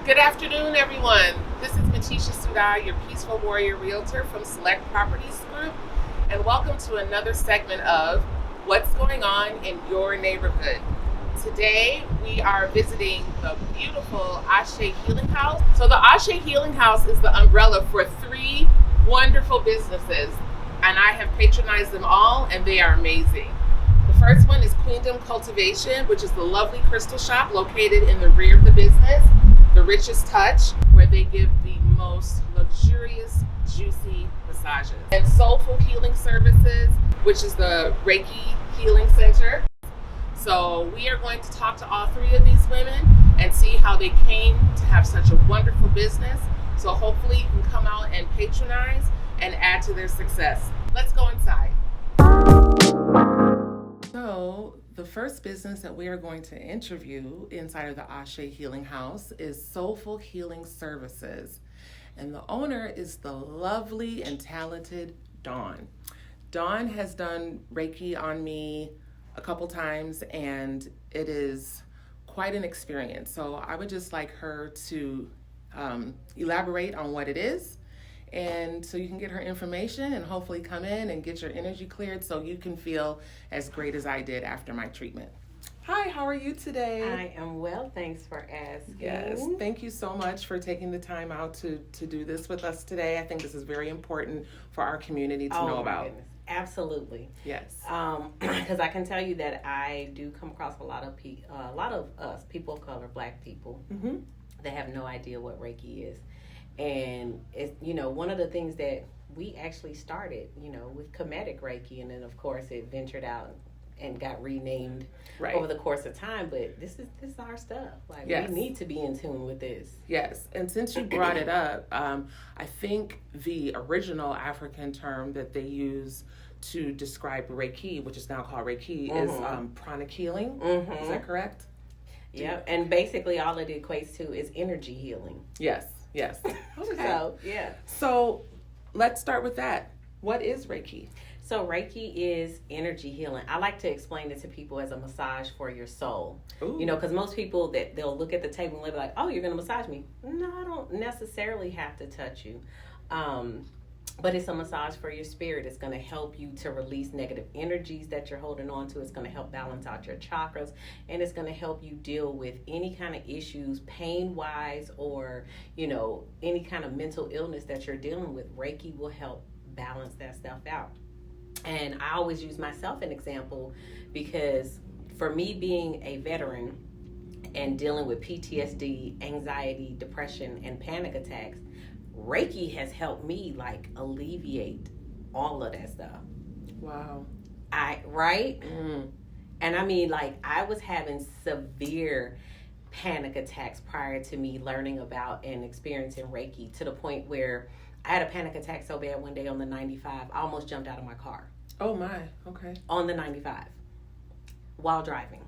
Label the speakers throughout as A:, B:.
A: Good afternoon, everyone. This is Matisha Sudai, your Peaceful Warrior Realtor from Select Properties Group, and welcome to another segment of What's Going On in Your Neighborhood. Today, we are visiting the beautiful Asé Healing House. So the Asé Healing House is the umbrella for three wonderful businesses, and I have patronized them all, and they are amazing. The first one is Queendom Cultivation, which is the lovely crystal shop located in the rear of the business. The Richest Touch, where they give the most luxurious, juicy massages. And Soulful Healing Services, which is the Reiki Healing Center. So we are going to talk to all three of these women and see how they came to have such a wonderful business. So hopefully you can come out and patronize and add to their success. Let's go inside. So the first business that we are going to interview inside of the Asé Healing House is Soulful Healing Services. And the owner is the lovely and talented Dawn. Dawn has done Reiki on me a couple times, and it is quite an experience. So I would just like her to elaborate on what it is, and so you can get her information and hopefully come in and get your energy cleared so you can feel as great as I did after my treatment. Hi, how are you today?
B: I am well, thanks for asking.
A: Yes, thank you so much for taking the time out to do this with us today. I think this is very important for our community to know about.
B: Goodness. Absolutely.
A: Yes.
B: Because I can tell you that I do come across a lot of us, people of color, Black people, that have no idea what Reiki is. And it's, one of the things that we actually started, with Comedic Reiki, and then of course it ventured out and got renamed over the course of time. But this is our stuff. Like, we need to be in tune with this.
A: Yes, and since you brought it up, I think the original African term that they use to describe Reiki, which is now called Reiki, is pranic healing. Is that correct?
B: Yep, and basically all it equates to is energy healing.
A: Yes. Okay. So let's start with that. What is Reiki?
B: So Reiki is energy healing. I like to explain it to people as a massage for your soul. Ooh. Because most people they'll look at the table and they'll be like, "Oh, you're going to massage me." No, I don't necessarily have to touch you. But it's a massage for your spirit. It's going to help you to release negative energies that you're holding on to. It's going to help balance out your chakras. And it's going to help you deal with any kind of issues, pain-wise, or, any kind of mental illness that you're dealing with. Reiki will help balance that stuff out. And I always use myself an example because for me being a veteran and dealing with PTSD, anxiety, depression, and panic attacks, Reiki has helped me alleviate all of that stuff.
A: Wow.
B: Right? And I mean, I was having severe panic attacks prior to me learning about and experiencing Reiki, to the point where I had a panic attack so bad one day on the 95, I almost jumped out of my car.
A: Oh my, okay.
B: On the 95 while driving.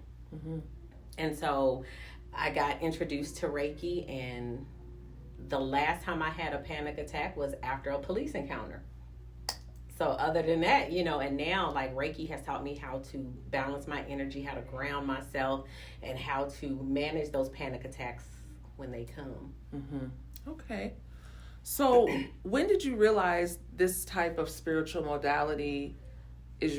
B: And so I got introduced to Reiki, and the last time I had a panic attack was after a police encounter. So other than that, and now Reiki has taught me how to balance my energy, how to ground myself, and how to manage those panic attacks when they come.
A: Okay. So when did you realize this type of spiritual modality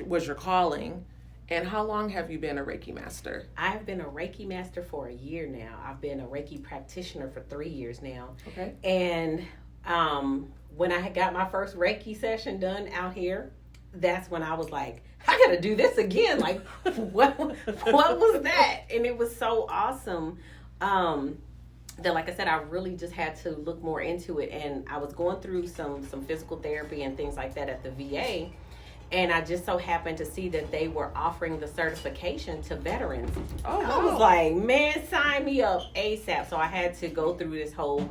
A: was your calling? And how long have you been a Reiki master?
B: I've been a Reiki master for a year now. I've been a Reiki practitioner for 3 years now. Okay. And when I got my first Reiki session done out here, that's when I was like, I got to do this again. What was that? And it was so awesome that, like I said, I really just had to look more into it. And I was going through some physical therapy and things like that at the VA. And I just so happened to see that they were offering the certification to veterans. Oh, wow. I was like, man, sign me up ASAP. So I had to go through this whole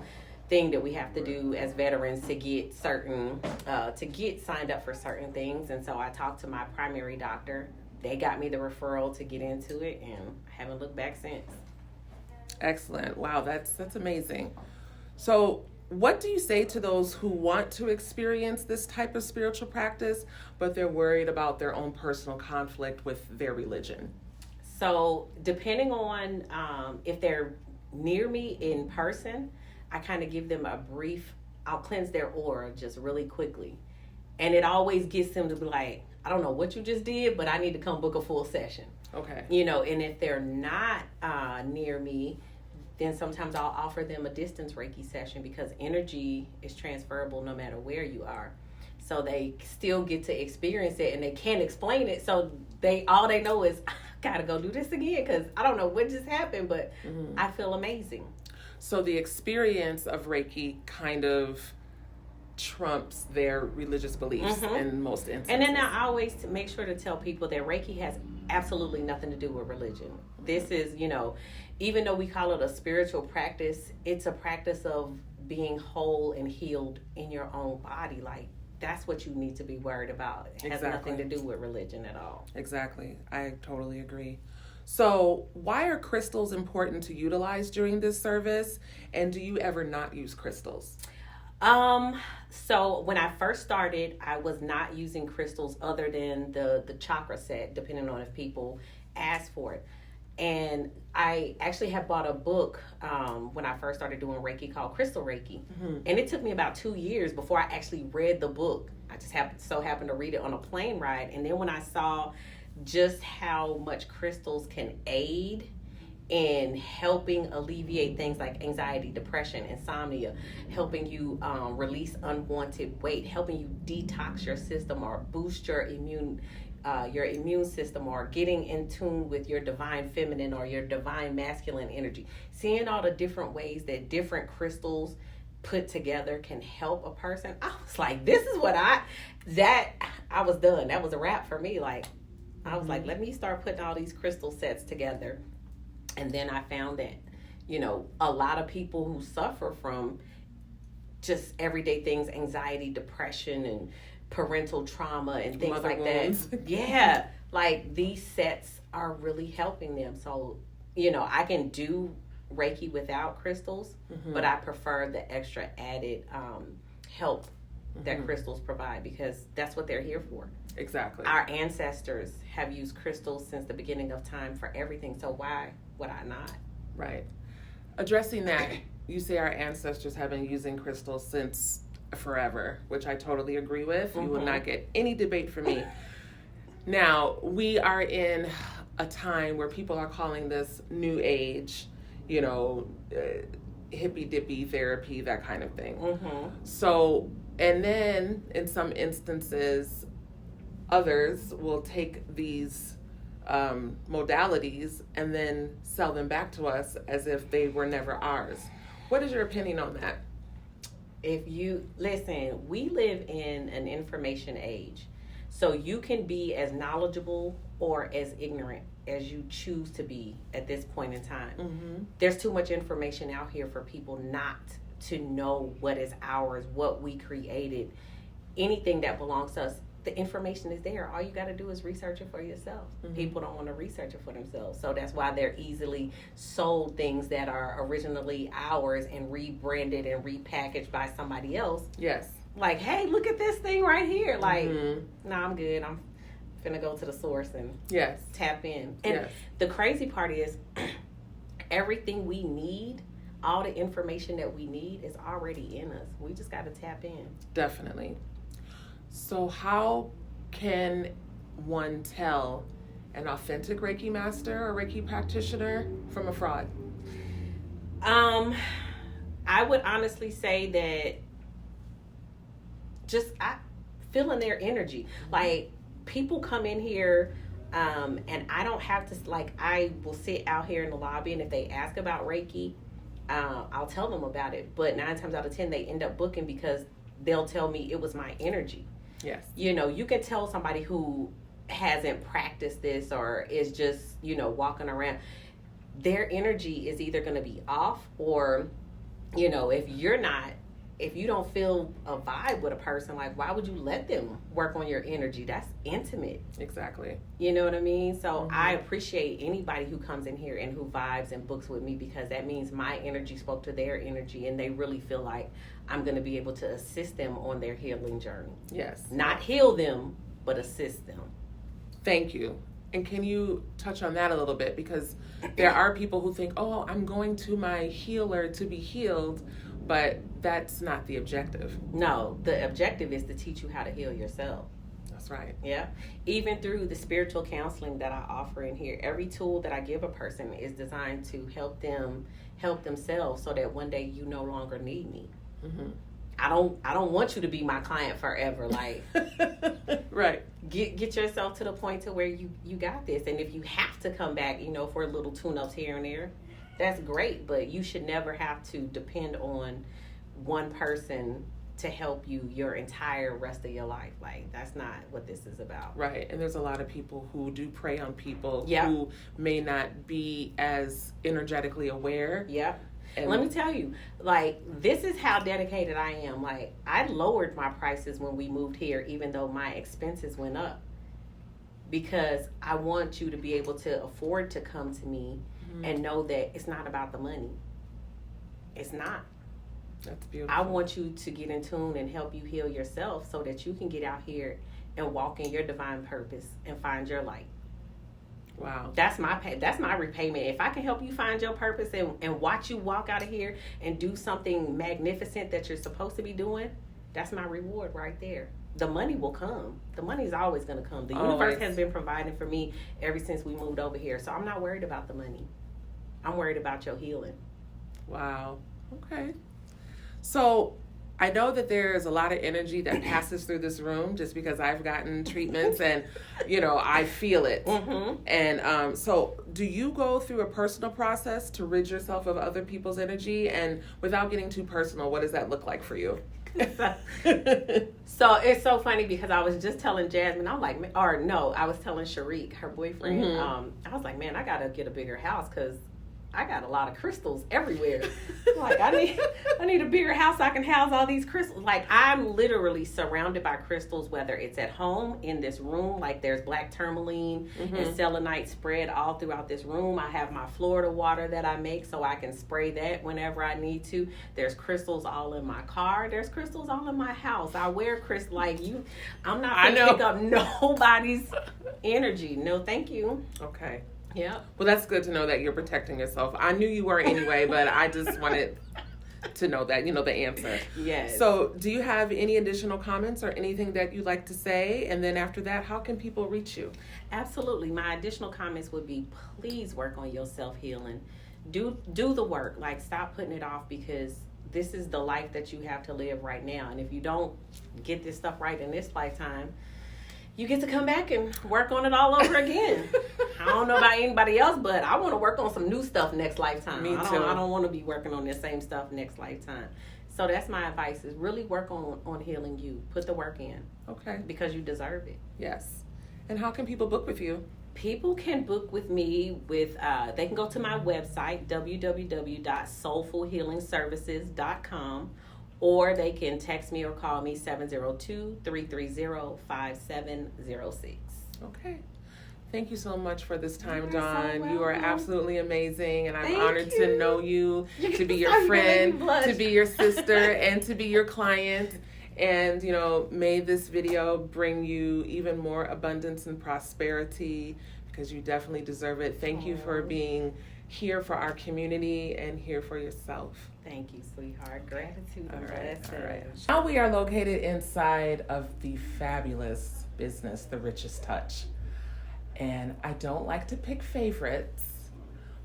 B: thing that we have to do as veterans to get signed up for certain things. And so I talked to my primary doctor. They got me the referral to get into it, and I haven't looked back since.
A: Excellent. Wow, that's amazing. So what do you say to those who want to experience this type of spiritual practice, but they're worried about their own personal conflict with their religion?
B: So depending on if they're near me in person, I kind of give them a brief, I'll cleanse their aura just really quickly. And it always gets them to be like, I don't know what you just did, but I need to come book a full session.
A: Okay.
B: And if they're not near me, then sometimes I'll offer them a distance Reiki session because energy is transferable no matter where you are. So they still get to experience it and they can't explain it. So all they know is, I gotta go do this again because I don't know what just happened, but I feel amazing.
A: So the experience of Reiki kind of trumps their religious beliefs in most instances.
B: And then I always make sure to tell people that Reiki has absolutely nothing to do with religion. This is, even though we call it a spiritual practice, it's a practice of being whole and healed in your own body. Like, that's what you need to be worried about. It has nothing to do with religion at all.
A: Exactly. I totally agree. So why are crystals important to utilize during this service? And do you ever not use crystals?
B: So when I first started, I was not using crystals other than the chakra set, depending on if people asked for it. And I actually had bought a book when I first started doing Reiki called Crystal Reiki. And it took me about 2 years before I actually read the book. I just happened to read it on a plane ride. And then when I saw just how much crystals can aid in helping alleviate things like anxiety, depression, insomnia, helping you release unwanted weight, helping you detox your system or boost your immune system, or getting in tune with your divine feminine or your divine masculine energy. Seeing all the different ways that different crystals put together can help a person. I was like, this is what I was done. That was a wrap for me. Like, I was like, let me start putting all these crystal sets together. And then I found that, a lot of people who suffer from just everyday things, anxiety, depression, and parental trauma and things like that. Yeah. Like, these sets are really helping them. So, I can do Reiki without crystals, but I prefer the extra added help that crystals provide because that's what they're here for.
A: Exactly.
B: Our ancestors have used crystals since the beginning of time for everything. So why would I not?
A: Right. Addressing that, you say our ancestors have been using crystals since forever, which I totally agree with. You will not get any debate from me. Now, we are in a time where people are calling this new age, hippy dippy therapy, that kind of thing. So, and then in some instances, others will take these modalities and then sell them back to us as if they were never ours. What is your opinion on that?
B: If you listen, we live in an information age. So you can be as knowledgeable or as ignorant as you choose to be at this point in time. There's too much information out here for people not to know what is ours, what we created, anything that belongs to us. The information is there. All you got to do is research it for yourself. People don't want to research it for themselves. So that's why they're easily sold things that are originally ours and rebranded and repackaged by somebody else.
A: Yes.
B: Like, hey, look at this thing right here. Like, nah, I'm good. I'm finna go to the source and tap in. And the crazy part is everything we need, all the information that we need is already in us. We just got to tap in.
A: Definitely. So how can one tell an authentic Reiki master or Reiki practitioner from a fraud?
B: I would honestly say that I feeling their energy. Like, people come in here and I don't have to, I will sit out here in the lobby, and if they ask about Reiki, I'll tell them about it. But 9 times out of 10, they end up booking because they'll tell me it was my energy.
A: Yes.
B: You can tell somebody who hasn't practiced this or is just, walking around. Their energy is either going to be off or, if you don't feel a vibe with a person, like, why would you let them work on your energy? That's intimate.
A: Exactly.
B: You know what I mean? So I appreciate anybody who comes in here and who vibes and books with me because that means my energy spoke to their energy and they really feel like I'm going to be able to assist them on their healing journey.
A: Yes.
B: Not heal them, but assist them.
A: Thank you. And can you touch on that a little bit? Because there are people who think, oh, I'm going to my healer to be healed, but that's not the objective.
B: No, the objective is to teach you how to heal yourself.
A: That's right.
B: Yeah. Even through the spiritual counseling that I offer in here, every tool that I give a person is designed to help themselves so that one day you no longer need me. Mm-hmm. I don't want you to be my client forever. Like,
A: right.
B: Get yourself to the point to where you got this. And if you have to come back, for a little tune-ups here and there, that's great. But you should never have to depend on one person to help you your entire rest of your life. Like, that's not what this is about.
A: Right. And there's a lot of people who do prey on people who may not be as energetically aware.
B: Yep. And let me tell you, like, this is how dedicated I am. Like, I lowered my prices when we moved here, even though my expenses went up, because I want you to be able to afford to come to me and know that it's not about the money. It's not.
A: That's beautiful.
B: I want you to get in tune and help you heal yourself so that you can get out here and walk in your divine purpose and find your light.
A: Wow.
B: That's my repayment. If I can help you find your purpose and watch you walk out of here and do something magnificent that you're supposed to be doing, that's my reward right there. The money will come. The money's always going to come. The universe has been providing for me ever since we moved over here. So I'm not worried about the money. I'm worried about your healing.
A: Wow. Okay. So I know that there's a lot of energy that passes through this room just because I've gotten treatments and, I feel it. Mm-hmm. And so do you go through a personal process to rid yourself of other people's energy? And without getting too personal, what does that look like for you?
B: So it's so funny because I was just telling Jasmine, I was telling Sharik, her boyfriend, I was like, man, I got to get a bigger house because I got a lot of crystals everywhere. Like, I need a bigger house so I can house all these crystals. Like, I'm literally surrounded by crystals, whether it's at home, in this room. Like, there's black tourmaline and selenite spread all throughout this room. I have my Florida water that I make so I can spray that whenever I need to. There's crystals all in my car. There's crystals all in my house. I wear crystals. Like, I'm not going to pick up nobody's energy. No, thank you.
A: Okay.
B: Yeah.
A: Well, that's good to know that you're protecting yourself. I knew you were anyway, but I just wanted to know that, the answer.
B: Yes.
A: So do you have any additional comments or anything that you'd like to say? And then after that, how can people reach you?
B: Absolutely. My additional comments would be, please work on your self-healing. Do the work. Like, stop putting it off because this is the life that you have to live right now. And if you don't get this stuff right in this lifetime, you get to come back and work on it all over again. I don't know about anybody else, but I want to work on some new stuff next lifetime.
A: Me too.
B: I don't want to be working on the same stuff next lifetime. So that's my advice, is really work on healing you. Put the work in.
A: Okay.
B: Because you deserve it.
A: Yes. And how can people book with you?
B: People can book with me they can go to my website, www.soulfulhealingservices.com. Or they can text me or call me 702-330-5706.
A: Okay. Thank you so much for this time,
B: You're
A: Dawn.
B: so
A: You are
B: welcome.
A: absolutely amazing, and I'm
B: Thank
A: honored
B: you.
A: to know you, to be your
B: I'm
A: friend,
B: really
A: to be your sister, and to be your client. And, may this video bring you even more abundance and prosperity because you definitely deserve it. Thank you for being here for our community and here for yourself.
B: Thank you, sweetheart. Gratitude.
A: All right. Now we are located inside of the fabulous business, The Richest Touch. And I don't like to pick favorites,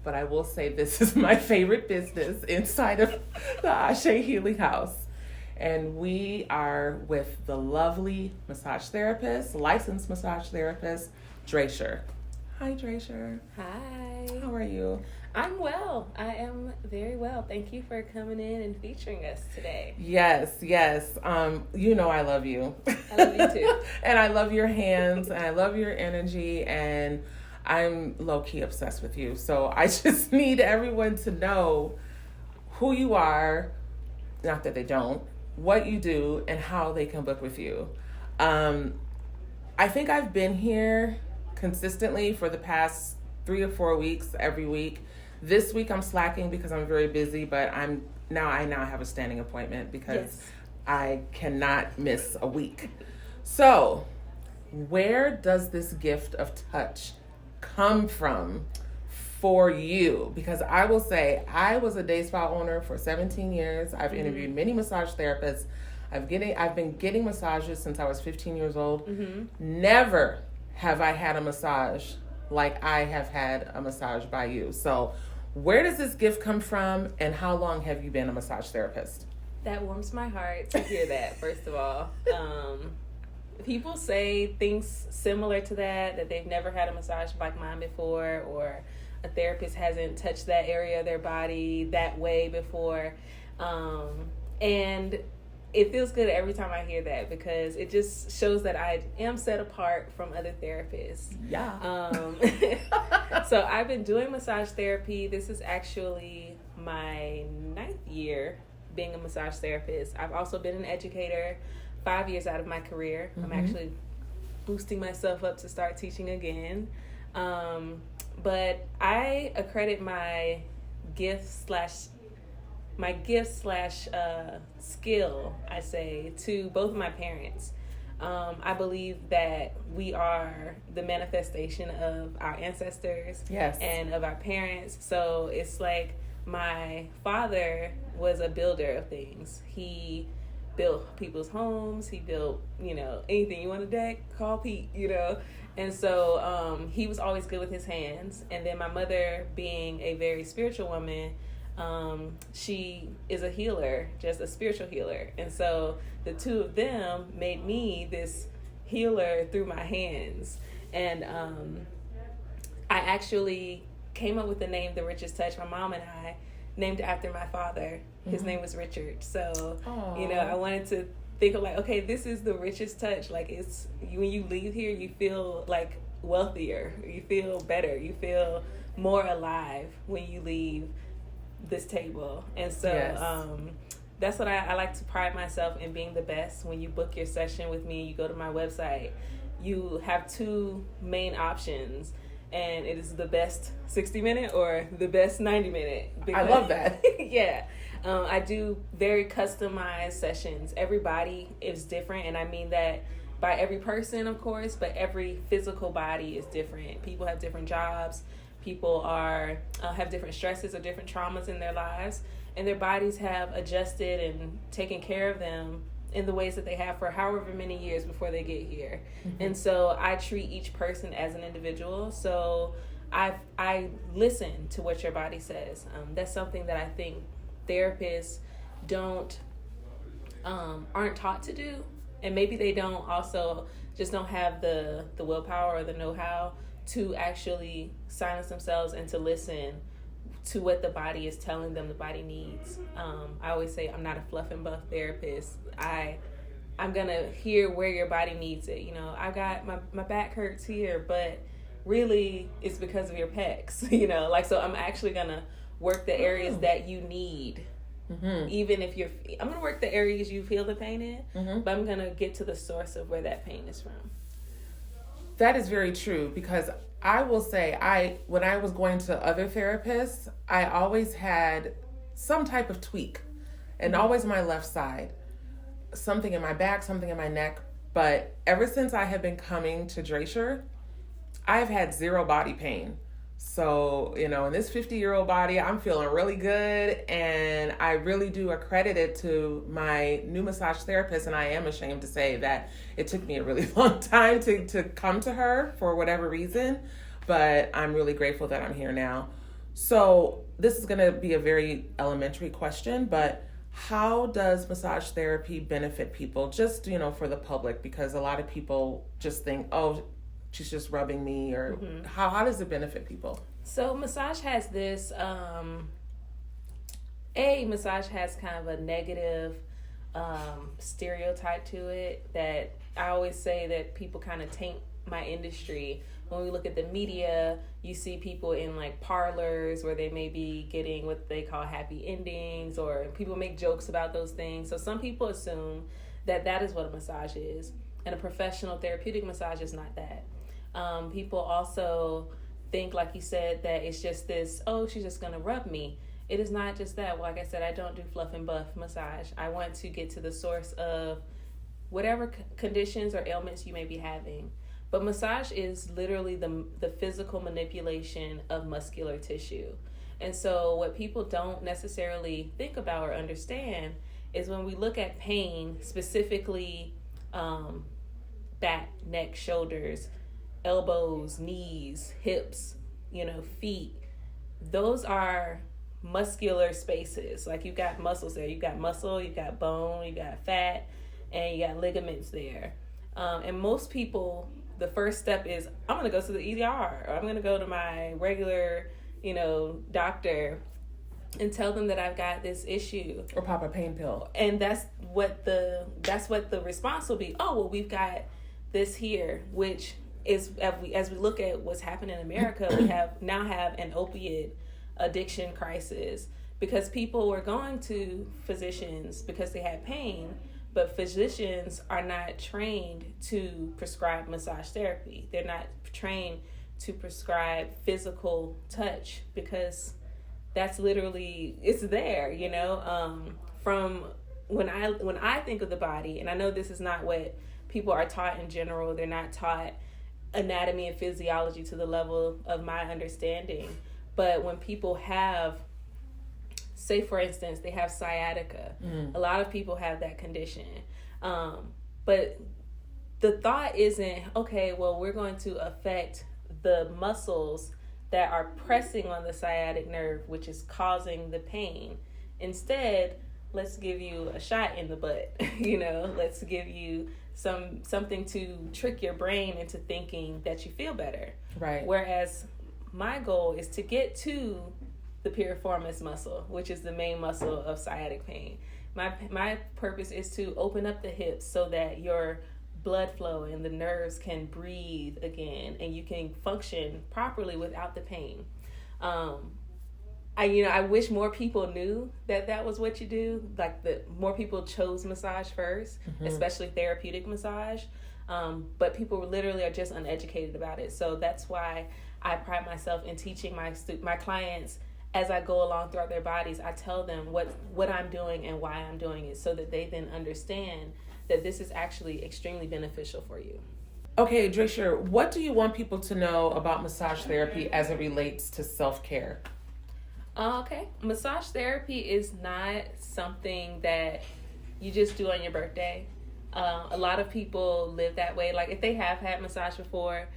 A: but I will say this is my favorite business inside of the Asé Healing House. And we are with the lovely licensed massage therapist, Draysher. Hi, Draysher.
C: Hi.
A: How are you?
C: I'm well. I am very well. Thank you for coming in and featuring us today.
A: Yes. I love you.
C: I love you too.
A: And I love your hands, and I love your energy, and I'm low-key obsessed with you. So I just need everyone to know who you are, not that they don't, what you do, and how they can book with you. I think I've been here consistently for the past 3 or 4 weeks, every week. This week I'm slacking because I'm very busy, but I now have a standing appointment because I cannot miss a week. So, where does this gift of touch come from for you? Because I will say, I was a day spa owner for 17 years. I've interviewed many massage therapists. I've been getting massages since I was 15 years old. Never have I had a massage like I have had a massage by you. So where does this gift come from, and how long have you been a massage therapist?
C: That warms my heart to hear that, first of all. People say things similar to that they've never had a massage like mine before, or a therapist hasn't touched that area of their body that way before. And it feels good every time I hear that, because it just shows that I am set apart from other therapists.
A: Yeah.
C: So I've been doing massage therapy. This is actually my 9th year being a massage therapist. I've also been an educator 5 years out of my career. I'm actually boosting myself up to start teaching again. But I accredit my gift slash skill, I say, to both of my parents. I believe that we are the manifestation of our ancestors and of our parents. So it's like my father was a builder of things. He built people's homes. He built, anything you want a deck, call Pete, And so he was always good with his hands. And then my mother, being a very spiritual woman, she is a healer, just a spiritual healer. And so the two of them made me this healer through my hands. And I actually came up with the name The Richest Touch. My mom and I named it after my father. His name was Richard. So, I wanted to think of like, okay, this is the richest touch. Like, it's when you leave here, you feel like wealthier. You feel better. You feel more alive when you leave this table. And so that's what I like to pride myself in, being the best. When you book your session with me, you go to my website, you have two main options, and it is the best 60-minute or the best 90-minute.
A: I love that.
C: Yeah. I do very customized sessions. Everybody is different, and I mean that by every person, of course, but every physical body is different. People have different jobs. People have different stresses or different traumas in their lives, and their bodies have adjusted and taken care of them in the ways that they have for however many years before they get here. And so I treat each person as an individual. So I listen to what your body says. That's something that I think therapists aren't taught to do, and maybe they don't have the willpower or the know-how to actually silence themselves and to listen to what the body is telling them the body needs. I always say I'm not a fluff and buff therapist. I'm gonna hear where your body needs it. I got my back hurts here, but really it's because of your pecs. So I'm actually gonna work the areas that you need. Even if I'm gonna work the areas you feel the pain in, but I'm gonna get to the source of where that pain is from.
A: That is very true, because I will say, when I was going to other therapists, I always had some type of tweak, and always my left side, something in my back, something in my neck. But ever since I have been coming to Draysher, I've had zero body pain. So, in this 50-year-old body, I'm feeling really good, and I really do accredit it to my new massage therapist, and I am ashamed to say that it took me a really long time to come to her for whatever reason, but I'm really grateful that I'm here now. So this is going to be a very elementary question, but how does massage therapy benefit people, just, for the public? Because a lot of people just think, oh, she's just rubbing me, or how does it benefit people?
C: So massage has this, massage has kind of a negative stereotype to it, that I always say that people kind of taint my industry. When we look at the media, you see people in like parlors where they may be getting what they call happy endings, or people make jokes about those things. So some people assume that is what a massage is, and a professional therapeutic massage is not that. People also think, like you said, that it's just this, oh, she's just gonna rub me. It is not just that. Well, like I said, I don't do fluff and buff massage. I want to get to the source of whatever conditions or ailments you may be having. But massage is literally the physical manipulation of muscular tissue. And so what people don't necessarily think about or understand is when we look at pain, specifically back, neck, shoulders, elbows, knees, hips, feet, those are muscular spaces. Like you've got muscles there. You've got muscle, you've got bone, you've got fat, and you got ligaments there. And most people, the first step is, I'm going to go to the ER, or I'm going to go to my regular, doctor and tell them that I've got this issue.
A: Or pop a pain pill.
C: And that's what the response will be. Oh, well, we've got this here, which is, as we look at what's happening in America, we now have an opiate addiction crisis because people were going to physicians because they had pain, but physicians are not trained to prescribe massage therapy. They're not trained to prescribe physical touch because that's literally, it's there, from when I think of the body, and I know this is not what people are taught in general. They're not taught anatomy and physiology to the level of my understanding. But when people have, say for instance, they have sciatica, a lot of people have that condition. But the thought isn't, okay, well, we're going to affect the muscles that are pressing on the sciatic nerve, which is causing the pain. Instead, let's give you a shot in the butt. Let's give you something to trick your brain into thinking that you feel better.
A: Right.
C: Whereas my goal is to get to the piriformis muscle, which is the main muscle of sciatic pain. My purpose is to open up the hips so that your blood flow and the nerves can breathe again and you can function properly without the pain. I wish more people knew that was what you do. Like more people chose massage first, especially therapeutic massage. But people literally are just uneducated about it. So that's why I pride myself in teaching my clients as I go along throughout their bodies. I tell them what I'm doing and why I'm doing it so that they then understand that this is actually extremely beneficial for you.
A: Okay, Drisha, what do you want people to know about massage therapy as it relates to self-care?
C: Okay. Massage therapy is not something that you just do on your birthday. A lot of people live that way. Like if they have had massage before,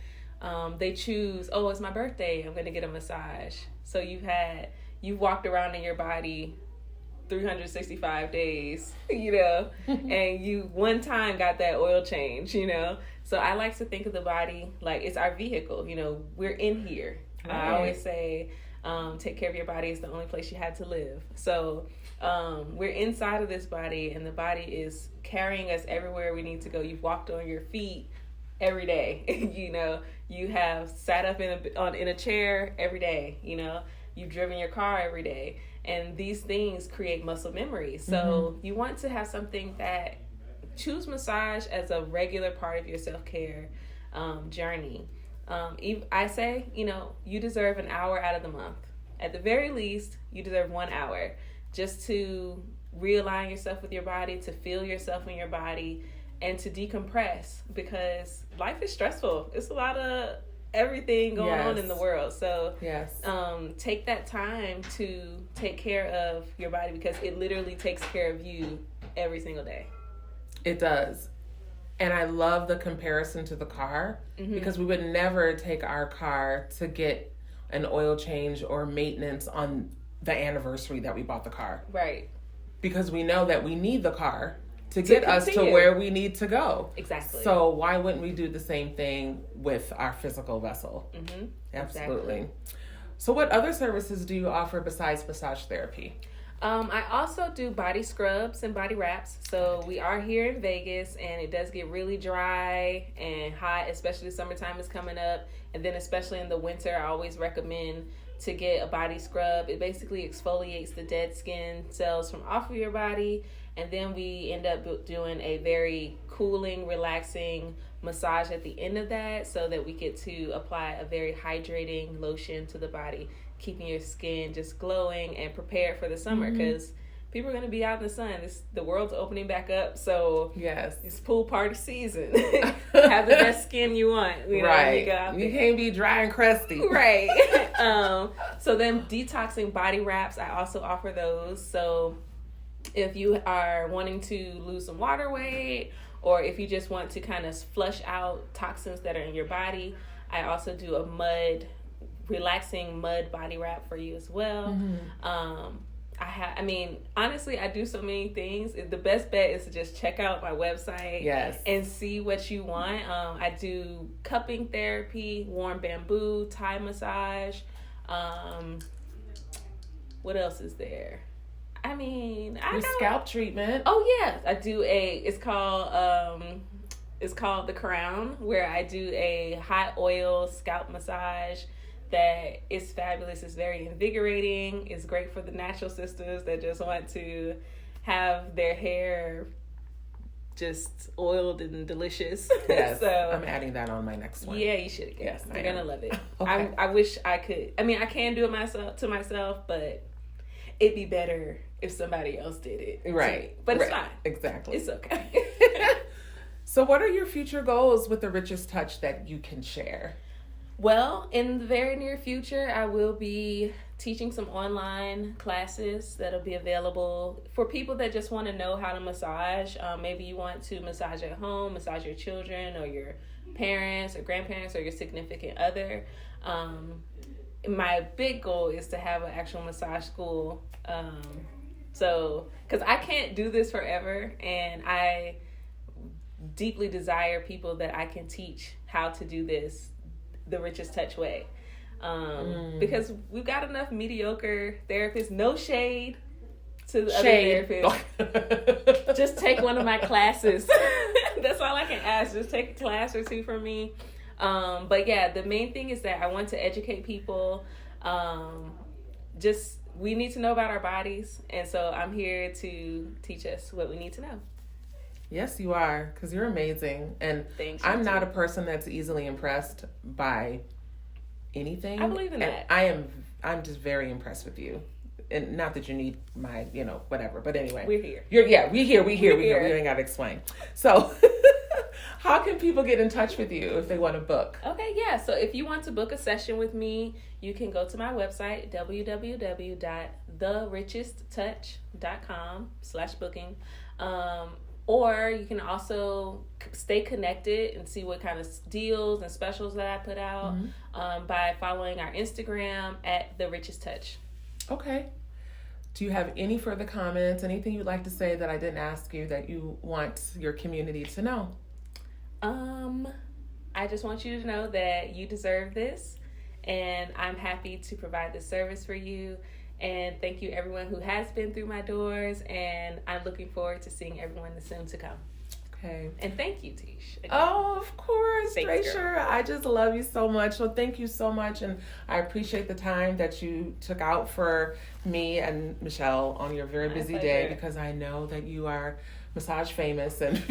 C: they choose, oh, it's my birthday, I'm going to get a massage. So you've walked around in your body 365 days, and you one time got that oil change, So I like to think of the body like it's our vehicle, we're in here. Right. I always say, take care of your body. It's the only place you had to live. So we're inside of this body, and the body is carrying us everywhere we need to go. You've walked on your feet every day. You have sat up in a chair every day. You've driven your car every day, and these things create muscle memory. So you want to have something that choose massage as a regular part of your self-care journey. I say, you deserve an hour out of the month. At the very least, you deserve 1 hour just to realign yourself with your body, to feel yourself in your body, and to decompress, because life is stressful. It's a lot of everything going on in the world. So take that time to take care of your body, because it literally takes care of you every single day.
A: It does. And I love the comparison to the car, because we would never take our car to get an oil change or maintenance on the anniversary that we bought the car.
C: Right.
A: Because we know that we need the car to get us to where we need to go.
C: Exactly.
A: So why wouldn't we do the same thing with our physical vessel? Absolutely. Exactly. So what other services do you offer besides massage therapy?
C: I also do body scrubs and body wraps. So we are here in Vegas, and it does get really dry and hot, especially summertime is coming up. And then especially in the winter, I always recommend to get a body scrub. It basically exfoliates the dead skin cells from off of your body. And then we end up doing a very cooling, relaxing massage at the end of that, so that we get to apply a very hydrating lotion to the body, keeping your skin just glowing and prepared for the summer, because people are going to be out in the sun. The world's opening back up, so
A: yes,
C: it's pool party season. Have the best skin you want. You know,
A: right.
C: You
A: can't be dry and crusty.
C: Right. So then detoxing body wraps, I also offer those. So if you are wanting to lose some water weight, or if you just want to kind of flush out toxins that are in your body, I also do a relaxing mud body wrap for you as well. Honestly, I do so many things. The best bet is to just check out my website and see what you want. I do cupping therapy, warm bamboo, Thai massage. What else is there? Your
A: scalp treatment.
C: Oh yeah, I do it's called The Crown, where I do a hot oil scalp massage that is fabulous. It's very invigorating. It's great for the natural sisters that just want to have their hair just oiled and delicious.
A: Yes,
C: so
A: I'm adding that on my next one.
C: Yeah, you should.
A: Yes,
C: you're gonna love it.
A: Okay.
C: I wish I could. I can do it myself, but it'd be better if somebody else did it.
A: Right.
C: But it's fine.
A: Exactly.
C: It's okay.
A: So what are your future goals with the Richest Touch that you can share?
C: Well, in the very near future, I will be teaching some online classes that'll be available for people that just want to know how to massage. Maybe you want to massage at home, massage your children or your parents or grandparents or your significant other. My big goal is to have an actual massage school. Because I can't do this forever, and I deeply desire people that I can teach how to do this the Richest Touch way. Because we've got enough mediocre therapists. No shade to the other therapists. Just take one of my classes. That's all I can ask. Just take a class or two from me. But yeah, the main thing is that I want to educate people. We need to know about our bodies. And so I'm here to teach us what we need to know.
A: Yes, you are, because you're amazing. And I'm not a person that's easily impressed by anything.
C: I believe in that.
A: I'm just very impressed with you. And not that you need my, whatever. But anyway.
C: We're here.
A: We here. We ain't got to explain. So how can people get in touch with you if they want to book?
C: Okay, yeah. So if you want to book a session with me, you can go to my website, www.therichesttouch.com/booking. Or you can also stay connected and see what kind of deals and specials that I put out by following our Instagram at The Richest Touch.
A: Okay. Do you have any further comments, anything you'd like to say that I didn't ask you that you want your community to know?
C: I just want you to know that you deserve this, and I'm happy to provide this service for you. And thank you everyone who has been through my doors, and I'm looking forward to seeing everyone soon to come.
A: Okay.
C: And thank you, Tish. Again.
A: Oh, of course,
C: Thanks,
A: Tracer. I just love you so much. So thank you so much, and I appreciate the time that you took out for me and Michelle on your very busy day, because I know that you are massage famous, and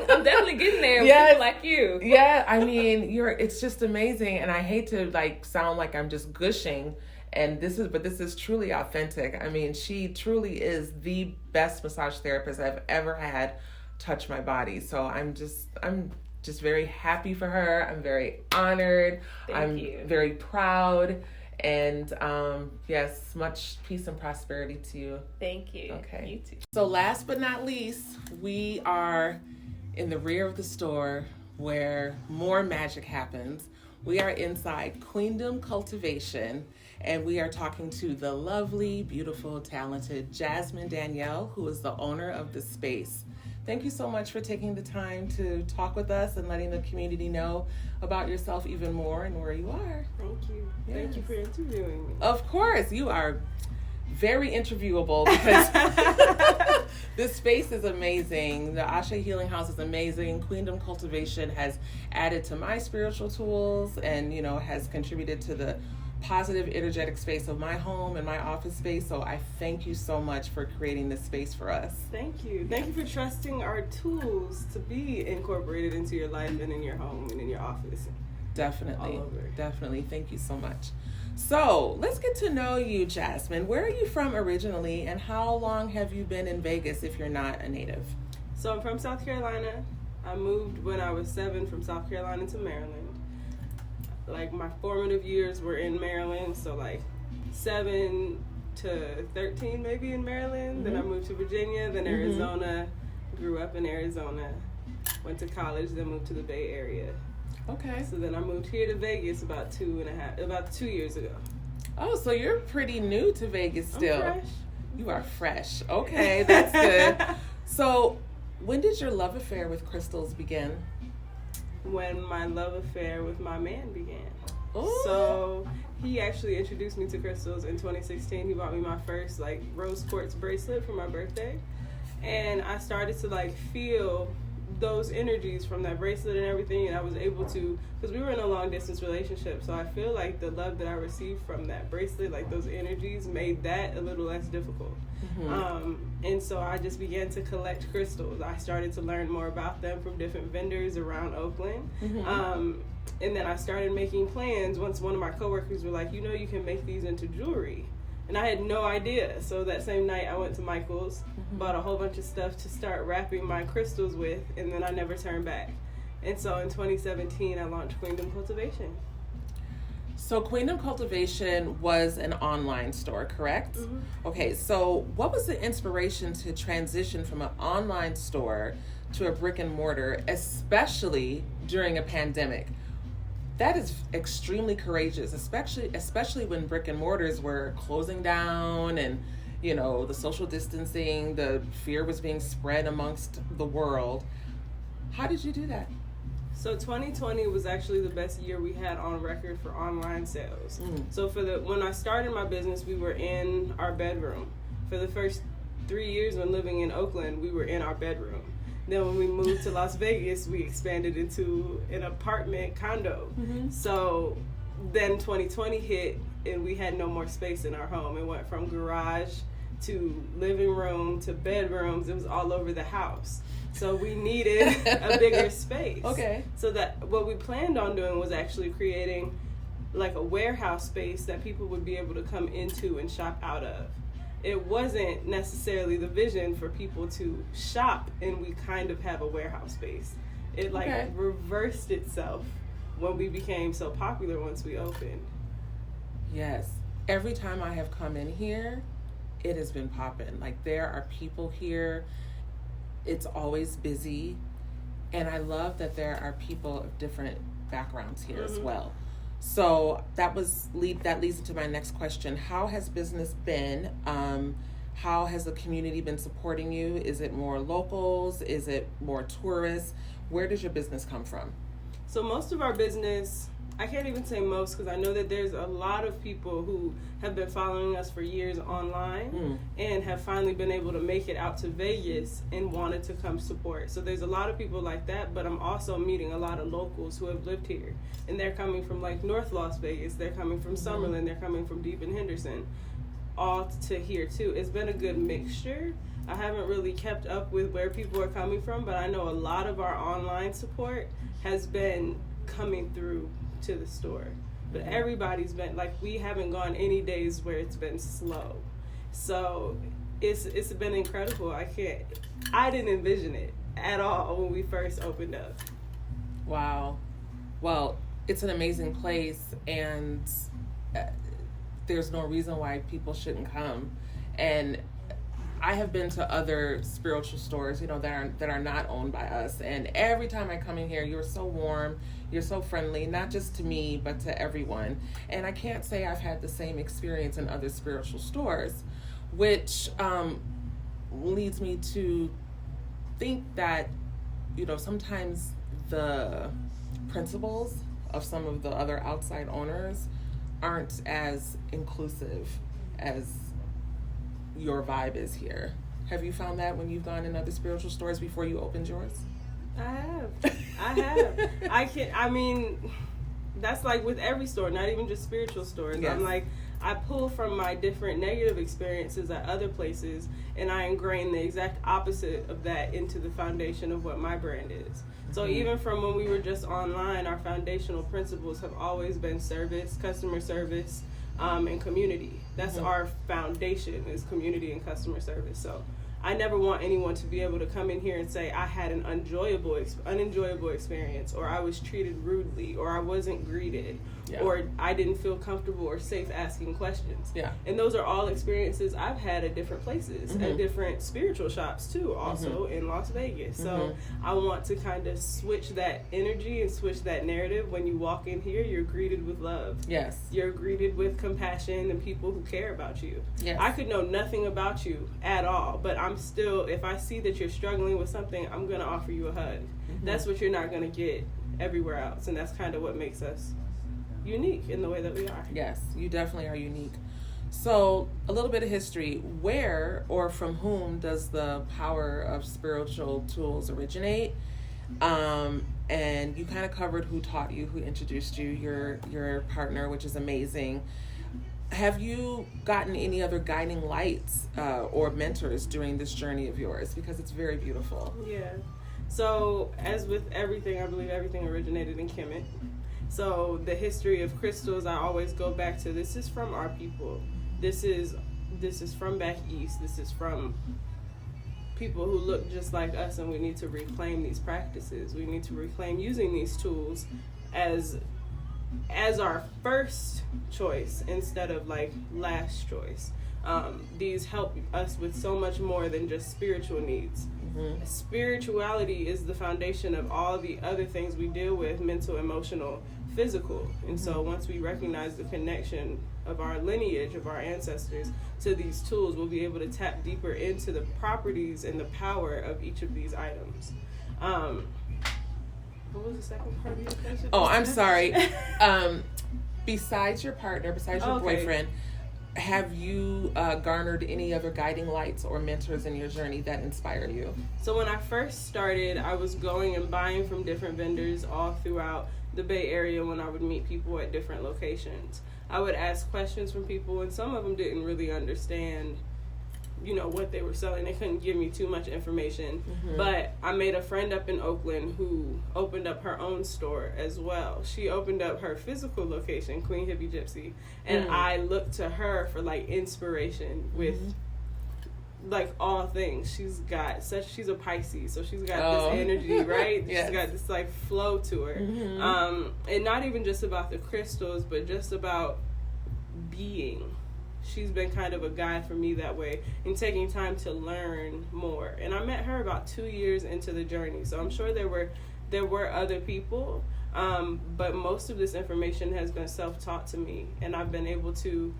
C: I'm definitely getting there with people like you.
A: Yeah, it's just amazing, and I hate to sound like I'm just gushing. And this is truly authentic. She truly is the best massage therapist I've ever had touch my body. So I'm just very happy for her. I'm very honored. I'm very proud. And yes, much peace and prosperity to you.
C: Thank you.
A: Okay.
C: You too.
A: So last but not least, we are in the rear of the store where more magic happens. We are inside Queendom Cultivation, and we are talking to the lovely, beautiful, talented Jasmine Danielle, who is the owner of the space. Thank you so much for taking the time to talk with us and letting the community know about yourself even more and where you are.
D: Thank you.
A: Yes.
D: Thank you for interviewing me.
A: Of course, you are very interviewable, because this space is amazing. The Asé Healing House is amazing. Queendom Cultivation has added to my spiritual tools and, has contributed to the positive, energetic space of my home and my office space. So I thank you so much for creating this space for us.
D: Thank you. Thank you for trusting our tools to be incorporated into your life and in your home and in your office.
A: Definitely.
D: All over.
A: Definitely. Thank you so much. So let's get to know you, Jasmine. Where are you from originally, and how long have you been in Vegas if you're not a native?
D: So I'm from South Carolina. I moved when I was 7 from South Carolina to Maryland. Like, my formative years were in Maryland, so like 7 to 13 maybe in Maryland. Then I moved to Virginia, then Arizona. Grew up in Arizona. Went to college, then moved to the Bay Area.
A: Okay.
D: So then I moved here to Vegas about 2 years ago.
A: Oh, so you're pretty new to Vegas still.
D: I'm fresh.
A: You are fresh. Okay, that's good. So, when did your love affair with crystals begin?
D: When my love affair with my man began.
A: Ooh.
D: So he actually introduced me to crystals in 2016. He bought me my first like rose quartz bracelet for my birthday. And I started to like feel those energies from that bracelet and everything, and I was able to, because we were in a long distance relationship, so I feel like the love that I received from that bracelet, like those energies, made that a little less difficult. And so I just began to collect crystals. I started to learn more about them from different vendors around Oakland. And then I started making plans once one of my coworkers were like, you can make these into jewelry. And I had no idea. So that same night I went to Michael's, bought a whole bunch of stuff to start wrapping my crystals with, and then I never turned back. And so in 2017 I launched Queendom Cultivation.
A: So Queendom Cultivation was an online store, correct? Okay, so what was the inspiration to transition from an online store to a brick and mortar, especially during a pandemic? That is extremely courageous, especially when brick and mortars were closing down and, the social distancing, the fear was being spread amongst the world. How did you do that?
D: So 2020 was actually the best year we had on record for online sales. So when I started my business, we were in our bedroom. For the first 3 years when living in Oakland, we were in our bedroom. Then when we moved to Las Vegas, we expanded into an apartment condo. So then 2020 hit and we had no more space in our home. It went from garage to living room to bedrooms. It was all over the house. So we needed a bigger space.
A: Okay.
D: So that what we planned on doing was actually creating like a warehouse space that people would be able to come into and shop out of. It wasn't necessarily the vision for people to shop and we kind of have a warehouse space. It reversed itself when we became so popular once we opened.
A: Yes. Every time I have come in here, it has been popping. Like, there are people here. It's always busy. And I love that there are people of different backgrounds here as well. So that leads into my next question. How has business been? How has the community been supporting you? Is it more locals? Is it more tourists? Where does your business come from?
D: So most of our business, I can't even say most because I know that there's a lot of people who have been following us for years online and have finally been able to make it out to Vegas and wanted to come support. So there's a lot of people like that, but I'm also meeting a lot of locals who have lived here. And they're coming from like North Las Vegas, they're coming from Summerlin, they're coming from deep in Henderson, all to here too. It's been a good mixture. I haven't really kept up with where people are coming from, but I know a lot of our online support has been coming through to the store. But everybody's been, like, we haven't gone any days where it's been slow. So it's been incredible. I didn't envision it at all when we first opened up.
A: Wow. Well, it's an amazing place, and there's no reason why people shouldn't come. And I have been to other spiritual stores, that are not owned by us. And every time I come in here, you're so warm, you're so friendly, not just to me, but to everyone. And I can't say I've had the same experience in other spiritual stores, which leads me to think that, sometimes the principles of some of the other outside owners aren't as inclusive as your vibe is here. Have you found that when you've gone in other spiritual stores before you opened yours?
D: I have. That's like with every store, not even just spiritual stores.
A: Yes.
D: I'm like, I pull from my different negative experiences at other places and I ingrain the exact opposite of that into the foundation of what my brand is. So even from when we were just online, our foundational principles have always been service, customer service, and community. That's our foundation, is community and customer service. So I never want anyone to be able to come in here and say I had an unenjoyable experience, or I was treated rudely, or I wasn't greeted, or I didn't feel comfortable or safe asking questions. And those are all experiences I've had at different places, at different spiritual shops too, also in Las Vegas. So I want to kind of switch that energy and switch that narrative. When you walk in here, you're greeted with love. Yes. You're greeted with compassion and people who care about you. Yes. I could know nothing about you at all, but I'm still, if I see that you're struggling with something, I'm going to offer you a hug. That's what you're not going to get everywhere else. And that's kind of what makes us unique in the way that we are.
A: Yes, you definitely are unique. So, a little bit of history. Where or from whom does the power of spiritual tools originate? And you kind of covered who taught you, who introduced you, your partner, which is amazing. Have you gotten any other guiding lights or mentors during this journey of yours? Because it's very beautiful.
D: Yeah. So, as with everything, I believe everything originated in Kemet. So the history of crystals, I always go back to, this is from our people. This is from back east. This is from people who look just like us, and we need to reclaim these practices. We need to reclaim using these tools as our first choice instead of like last choice. These help us with so much more than just spiritual needs. Spirituality is the foundation of all the other things we deal with: mental, emotional, physical. And so once we recognize the connection of our lineage, of our ancestors, to these tools, we'll be able to tap deeper into the properties and the power of each of these items. What was the second part of your question?
A: Oh, I'm sorry. Besides your partner, besides your boyfriend, have you garnered any other guiding lights or mentors in your journey that inspire you?
D: So when I first started, I was going and buying from different vendors all throughout the Bay Area when I would meet people at different locations. I would ask questions from people, and some of them didn't really understand, what they were selling. They couldn't give me too much information. But I made a friend up in Oakland who opened up her own store as well. She opened up her physical location, Queen Hippie Gypsy, and I looked to her for like inspiration with like all things. She's a Pisces, so she's got this energy, right? She's got this like flow to her. And not even just about the crystals, but just about being. She's been kind of a guide for me that way, and taking time to learn more. And I met her about 2 years into the journey, so I'm sure there were other people, but most of this information has been self-taught to me, and I've been able to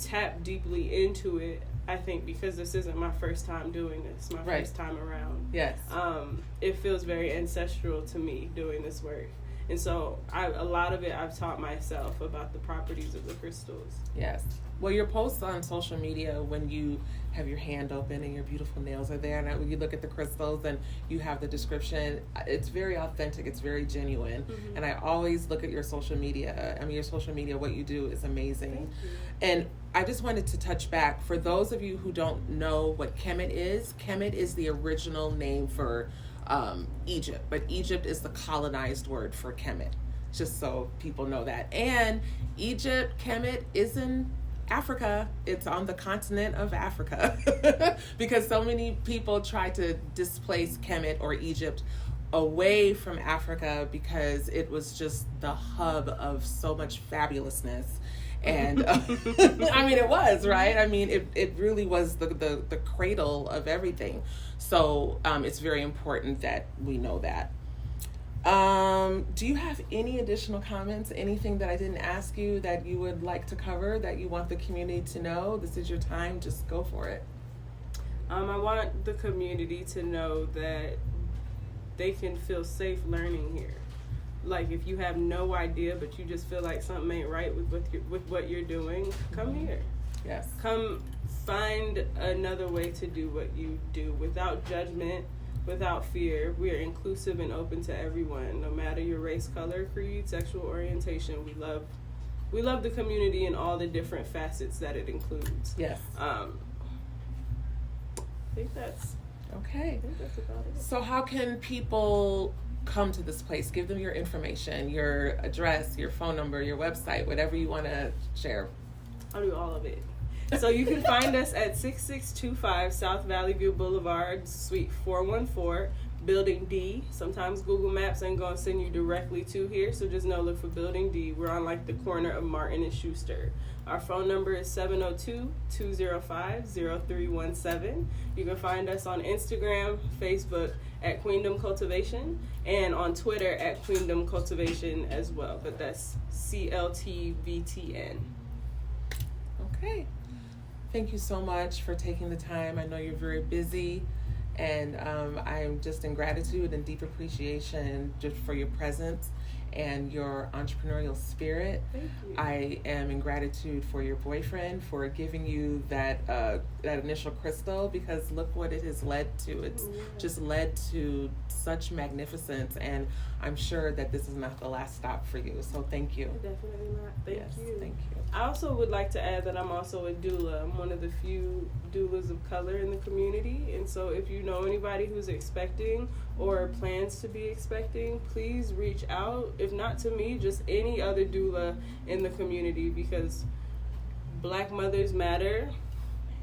D: tap deeply into it, I think, because this isn't my first time doing this, first time around. Yes. It feels very ancestral to me doing this work. And so a lot of it I've taught myself about the properties of the crystals.
A: Yes. Well, your posts on social media, when you have your hand open and your beautiful nails are there, and when you look at the crystals and you have the description, it's very authentic, it's very genuine. And I always look at your social media. Your social media, what you do is amazing. And I just wanted to touch back, for those of you who don't know what Kemet is the original name for Egypt, but Egypt is the colonized word for Kemet, just so people know that. And Egypt, Kemet, is in Africa. It's on the continent of Africa because so many people try to displace Kemet or Egypt away from Africa because it was just the hub of so much fabulousness. And it was, right? It really was the cradle of everything. So it's very important that we know that. Do you have any additional comments, anything that I didn't ask you that you would like to cover, that you want the community to know? This is your time, just go for it.
D: I want the community to know that they can feel safe learning here. Like, if you have no idea, but you just feel like something ain't right with what you're doing, come here. Yes. Come find another way to do what you do without judgment, without fear. We are inclusive and open to everyone, no matter your race, color, creed, sexual orientation. We love the community in all the different facets that it includes. Yes. I think that's
A: Okay.
D: I think that's about it.
A: So how can people come to this place? Give them your information, your address, your phone number, your website, whatever you want to share.
D: I'll do all of it. So you can find us at 6625 South Valley View Boulevard, Suite 414, Building D. Sometimes Google Maps ain't going to send you directly to here, so just know, look for Building D. We're on like the corner of Martin and Schuster. Our phone number is 702-205-0317. You can find us on Instagram, Facebook at Queendom Cultivation, and on Twitter at Queendom Cultivation as well. But that's CLTVTN.
A: Okay. Thank you so much for taking the time. I know you're very busy, and I'm just in gratitude and deep appreciation just for your presence and your entrepreneurial spirit.
D: Thank you.
A: I am in gratitude for your boyfriend for giving you that initial crystal, because look what it has led to. It's just led to such magnificence, and I'm sure that this is not the last stop for you. So thank you.
D: Definitely not. Thank you.
A: Thank you.
D: I also would like to add that I'm also a doula. I'm one of the few doulas of color in the community. And so if you know anybody who's expecting or plans to be expecting, please reach out. If not to me, just any other doula in the community, because Black mothers matter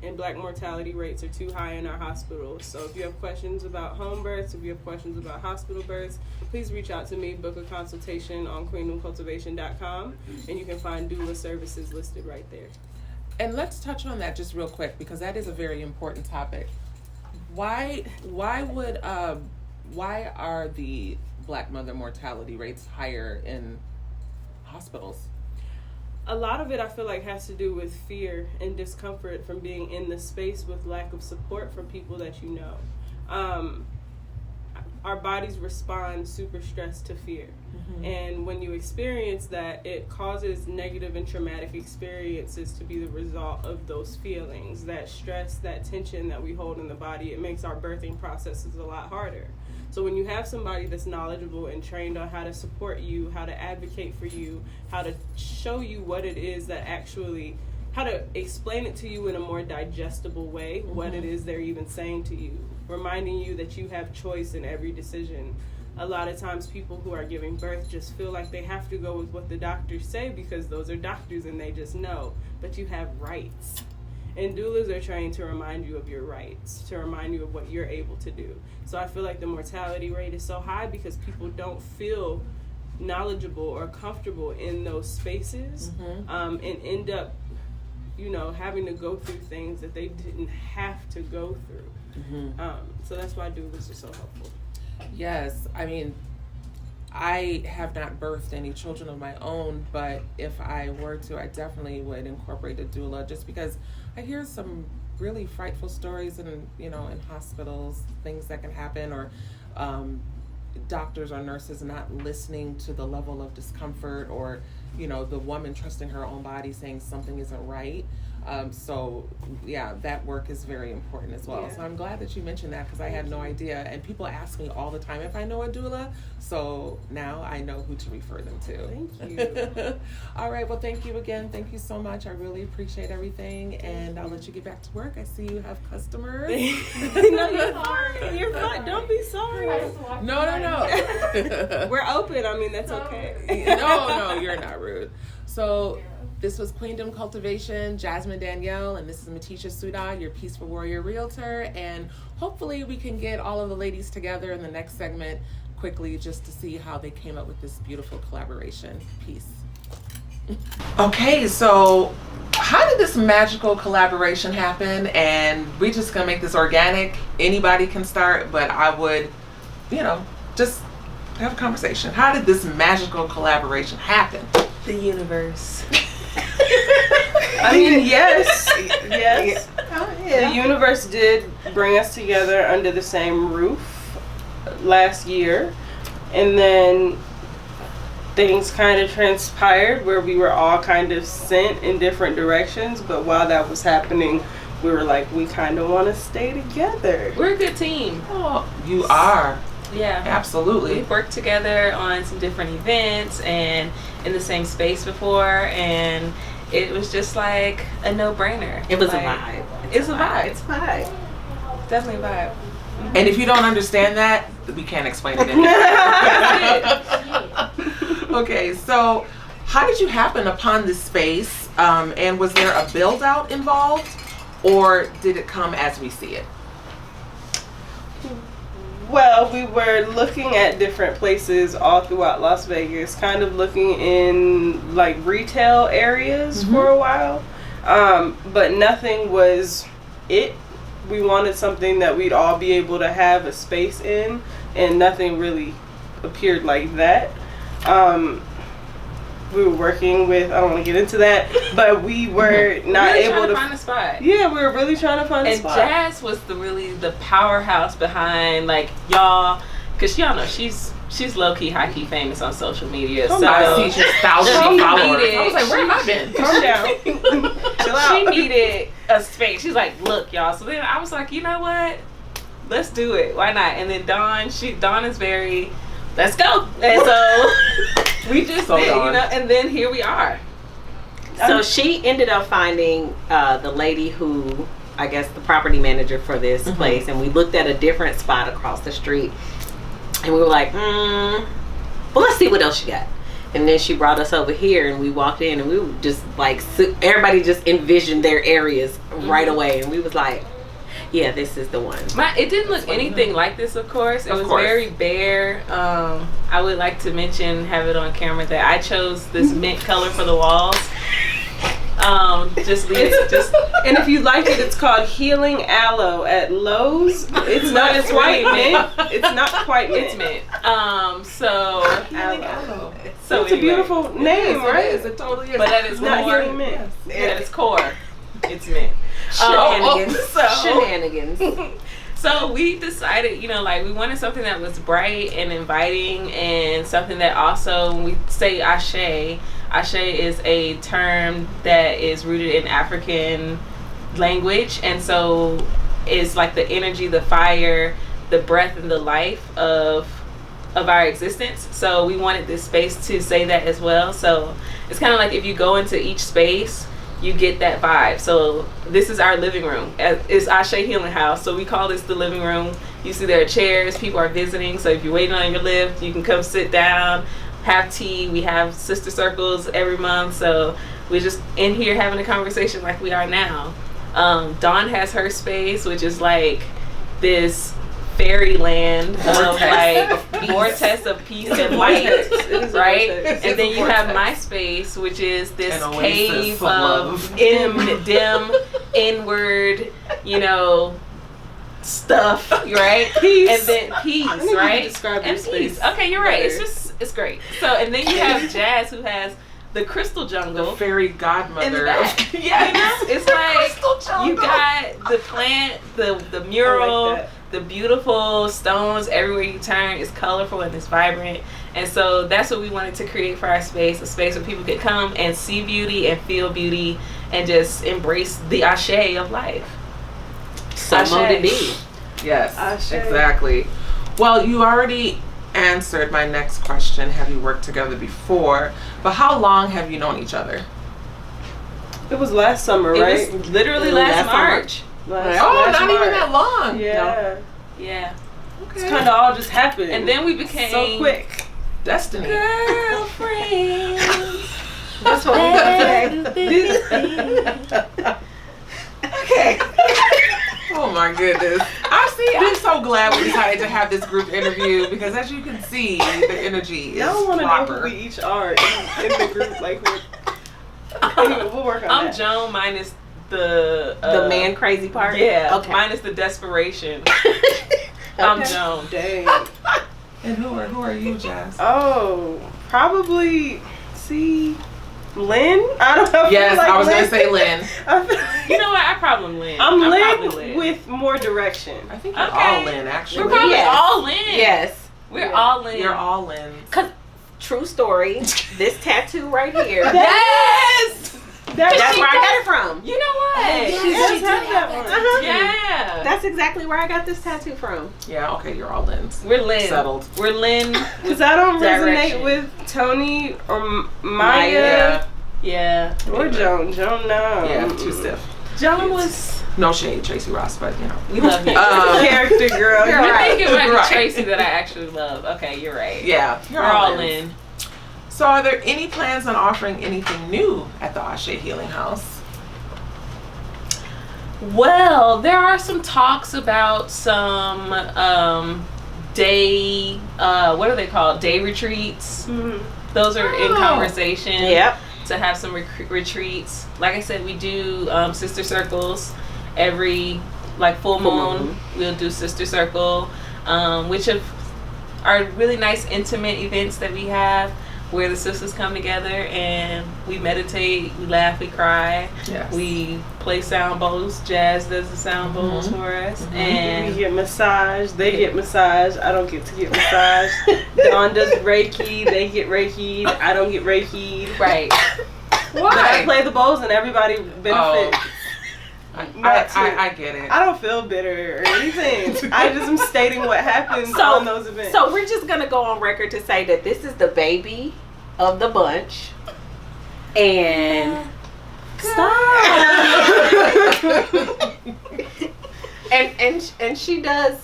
D: and Black mortality rates are too high in our hospitals. So if you have questions about home births, if you have questions about hospital births, please reach out to me. Book a consultation on queendomcultivation.com, and you can find doula services listed right there.
A: And let's touch on that just real quick, because that is a very important topic. Why are the Black mother mortality rates higher in hospitals?
D: A lot of it, I feel like, has to do with fear and discomfort from being in the space with lack of support from people that you know. Our bodies respond super stressed to fear. Mm-hmm. And when you experience that, it causes negative and traumatic experiences to be the result of those feelings. That stress, that tension that we hold in the body, it makes our birthing processes a lot harder. So when you have somebody that's knowledgeable and trained on how to support you, how to advocate for you, how to show you what it is that actually, how to explain it to you in a more digestible way, mm-hmm. what it is they're even saying to you, reminding you that you have choice in every decision. A lot of times people who are giving birth just feel like they have to go with what the doctors say because those are doctors and they just know, but you have rights. And doulas are trained to remind you of your rights, to remind you of what you're able to do. So I feel like the mortality rate is so high because people don't feel knowledgeable or comfortable in those spaces, mm-hmm. And end up, having to go through things that they didn't have to go through. Mm-hmm. So that's why doulas are so helpful.
A: Yes, I mean, I have not birthed any children of my own, but if I were to, I definitely would incorporate a doula, just because I hear some really frightful stories in hospitals, things that can happen, or doctors or nurses not listening to the level of discomfort, or the woman trusting her own body, saying something isn't right. So yeah, that work is very important as well. Yeah. So I'm glad that you mentioned that, because I had no idea. And people ask me all the time if I know a doula. So now I know who to refer them to.
D: Thank you.
A: All right. Well, thank you again. Thank you so much. I really appreciate everything. And I'll let you get back to work. I see you have customers.
D: No, you're fine. You're fine. Don't be sorry.
A: No.
D: We're open. I mean, that's okay.
A: No, you're not rude. So this was Queendom Cultivation, Jasmine Danielle, and this is Matisha Suda, your Peaceful Warrior Realtor. And hopefully we can get all of the ladies together in the next segment quickly, just to see how they came up with this beautiful collaboration. Peace. Okay, so how did this magical collaboration happen? And we're just gonna make this organic. Anybody can start, but I would, just have a conversation. How did this magical collaboration happen?
C: The universe.
D: I mean, yes. Oh, yeah. The universe did bring us together under the same roof last year, and then things kind of transpired where we were all kind of sent in different directions. But while that was happening, we were like, we kind of want to stay together.
C: We're a good team.
A: Oh, you are.
C: Yeah,
A: absolutely.
C: We've worked together on some different events and in the same space before, and it was just like a no-brainer.
B: It was a vibe.
C: It's a vibe.
B: It's a vibe.
C: Definitely a vibe.
A: And if you don't understand that, we can't explain it anymore. Okay, so how did you happen upon this space? And was there a build out involved, or did it come as we see it?
D: Well, we were looking at different places all throughout Las Vegas, kind of looking in like retail areas for a while, but nothing was it. We wanted something that we'd all be able to have a space in, and nothing really appeared like that. We were working with, I don't want to get into that, but we were not
C: really
D: able to
C: find a spot.
D: Yeah, we were really trying to find a spot.
C: And Jazz was the powerhouse behind, like, y'all, because y'all know she's low-key, high-key famous on social media.
A: Oh,
C: so
A: I see just thousands of followers.
C: Needed,
A: I was like, where have I been?
D: Calm down. Chill out.
C: She needed a space. She's like, look, y'all. So then I was like, you know what? Let's do it. Why not? And then Dawn is very, let's go. And so we just did, and then here we are.
B: So she ended up finding the lady who, I guess, the property manager for this place, and we looked at a different spot across the street, and we were like, well, let's see what else she got. And then she brought us over here, and we walked in, and we were just like, everybody just envisioned their areas right away, and we was like, yeah, this is the one.
C: It didn't look anything like this, of course. It was very bare. I would like to mention, have it on camera, that I chose this mint color for the walls. And
D: if you like it, it's called Healing Aloe at Lowe's. It's not quite mint. It's not quite mint.
C: It's mint. So
D: Aloe.
C: So
D: it's a beautiful name, right?
A: It is. It totally is.
C: But at its
D: not
C: core,
D: healing mint.
C: at its core, it's mint.
B: Shenanigans.
C: So we decided, like, we wanted something that was bright and inviting, and something that also, when we say Asé is a term that is rooted in African language, and so it's like the energy, the fire, the breath, and the life of our existence. So we wanted this space to say that as well. So it's kind of like if you go into each space, you get that vibe. So this is our living room. It's Asé Healing House, so we call this the living room. You see there are chairs, people are visiting, so if you're waiting on your lift, you can come sit down, have tea. We have sister circles every month, so we're just in here having a conversation like we are now. Dawn has her space, which is like this fairyland of like vortex of peace and light, right? And then you have my space, which is this cave of dim inward, stuff, right?
D: Peace.
C: And then peace, right?
D: Describe
C: and
D: your
C: peace.
D: space.
C: Okay, you're right. It's great. So, and then you have Jazz, who has the crystal jungle,
A: the fairy godmother.
C: in the back. It's like you got the plant, the mural, the beautiful stones everywhere you turn. It's colorful and it's vibrant, and so that's what we wanted to create for our space, a space where people could come and see beauty and feel beauty and just embrace the Asé of life.
B: So mote it be.
A: Yes,
D: Asé.
A: exactly. Well, you already answered my next question. Have you worked together before? But how long have you known each other?
D: It was last summer, right?
C: It was literally last March.
A: Not even that long.
D: Yeah.
C: Yeah.
A: Okay.
D: It's kind of all just happened.
C: And then we became
D: so quick.
A: Destiny.
C: girlfriends.
B: That's what we say.
A: Okay. Oh my goodness. I'm so glad we decided to have this group interview, because as you can see, the energy is
D: Y'all want to know
A: proper.
D: who we each are in the group. Like, anyway, we'll work on
C: I'm
D: that.
C: Joan minus the
B: man crazy part?
C: Yeah.
B: Okay.
C: Minus the desperation.
B: Okay.
C: I'm Joan.
D: Dang.
A: And who are you, Jazz?
D: Oh, probably, Lynn? I don't know.
A: Yes,
D: like
A: I was
D: Lynn.
A: gonna say Lynn.
C: You know what? I probably Lynn.
D: I'm
C: probably
D: Lynn with more direction.
A: I think you're
C: Okay.
A: all Lynn, actually.
C: We're probably
B: Yes.
C: all Lynn.
B: Yes.
C: We're all Lynn.
A: You're all Lynn.
B: True story. This tattoo right here.
C: Yes!
B: That's where I got it from.
C: You know what?
D: She does have that one.
B: Uh-huh.
C: Yeah.
B: That's exactly where I got this tattoo from.
A: Yeah, okay, you're all Lynn's.
C: We're Lynn.
A: Settled.
C: We're Lynn.
D: Because I don't
C: Direction.
D: resonate with Tony or Maya
A: Yeah.
C: Yeah.
D: or Joan. Joan, no.
A: Yeah, too stiff.
C: Joan was
A: No shade, Tracy Ross, but you know.
C: We love you.
D: Character girl.
C: You're
A: right.
C: thinking about
A: Right.
C: Tracy that I actually love. Okay, you're right.
A: Yeah,
C: You're all in.
A: So are there any plans on offering anything new at the Asé Healing House?
C: Well, there are some talks about some day, what are they called? Day retreats.
D: Mm-hmm.
C: Those are in conversation.
B: Yep.
C: To have some retreats. Like I said, we do sister circles every full moon. We'll do sister circle, which are really nice intimate events that we have where the sisters come together and we meditate, we laugh, we cry.
A: Yes.
C: We play sound bowls. Jazz does the sound bowls for us. And
D: we get massage. They get massage. I don't get to get massage. Dawn does Reiki. They get Reiki. I don't get Reiki.
C: right.
D: But I play the bowls and everybody benefits.
A: I get it.
D: I don't feel bitter or anything. I just am stating what happens on those events.
B: So we're just gonna go on record to say that this is the baby of the bunch, and stop. and she does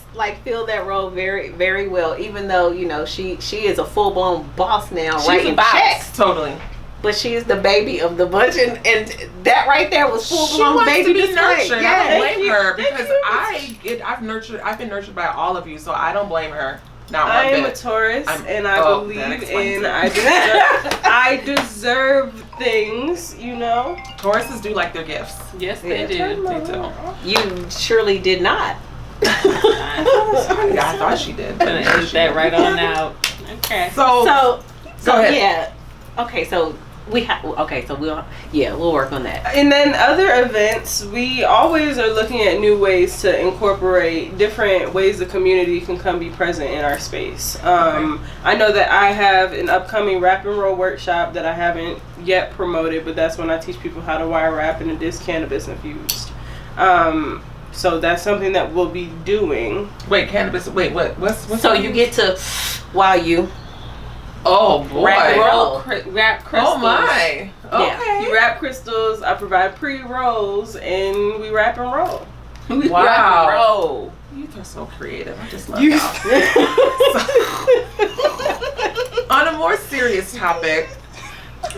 B: fill that role very, very well. Even though she is a full blown boss now, writing checks.
A: Totally.
B: But she is the baby of the bunch, and that right there was full blown baby
A: to be nurtured.
B: Yeah.
A: I don't blame her because I've been nurtured by all of you, so I don't blame her. Not one
D: I am
A: bit.
D: a Taurus, and I believe in I deserve things.
A: Tauruses do like their gifts.
C: Yes, they do.
A: They do.
B: You surely did not.
A: I thought she did.
C: Gonna edit that right on out. Okay.
A: So go ahead.
B: Yeah. Okay, so we'll work on that.
D: And then other events, we always are looking at new ways to incorporate different ways the community can come be present in our space. I know that I have an upcoming rap and roll workshop that I haven't yet promoted, but that's when I teach people how to wire rap, and it is cannabis infused. So that's something that we'll be doing.
A: Wait, cannabis. Wait, what's
B: so you get to
A: Oh boy.
B: Rap
C: crystals.
A: Oh my. Okay.
B: Yeah.
D: You wrap crystals, I provide pre-rolls, and we wrap and roll.
A: Wow.
C: Rap and roll.
A: You are so creative. I just love y'all. On a more serious topic,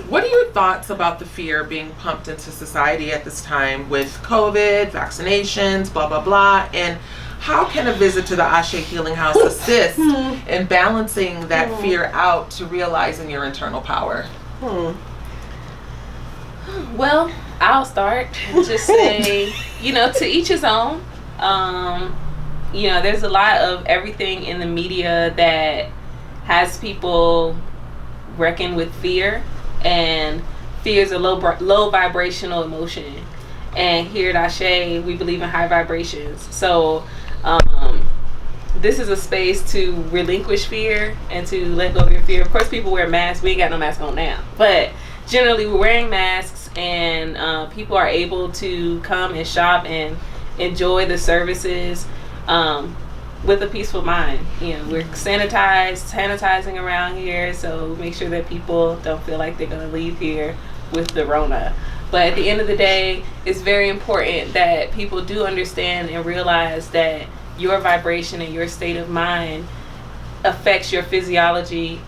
A: what are your thoughts about the fear being pumped into society at this time with COVID, vaccinations, blah, blah, blah, and how can a visit to the Asé Healing House assist in balancing that fear out to realizing your internal power?
C: Well, I'll start and just say, to each his own. There's a lot of everything in the media that has people reckon with fear, and fear is a low vibrational emotion. And here at Asé, we believe in high vibrations. So this is a space to relinquish fear and to let go of your fear. Of course, people wear masks. We ain't got no mask on now, but generally we're wearing masks, and people are able to come and shop and enjoy the services with a peaceful mind. We're sanitizing around here, so make sure that people don't feel like they're going to leave here with the Rona. But at the end of the day, it's very important that people do understand and realize that your vibration and your state of mind affects your physiology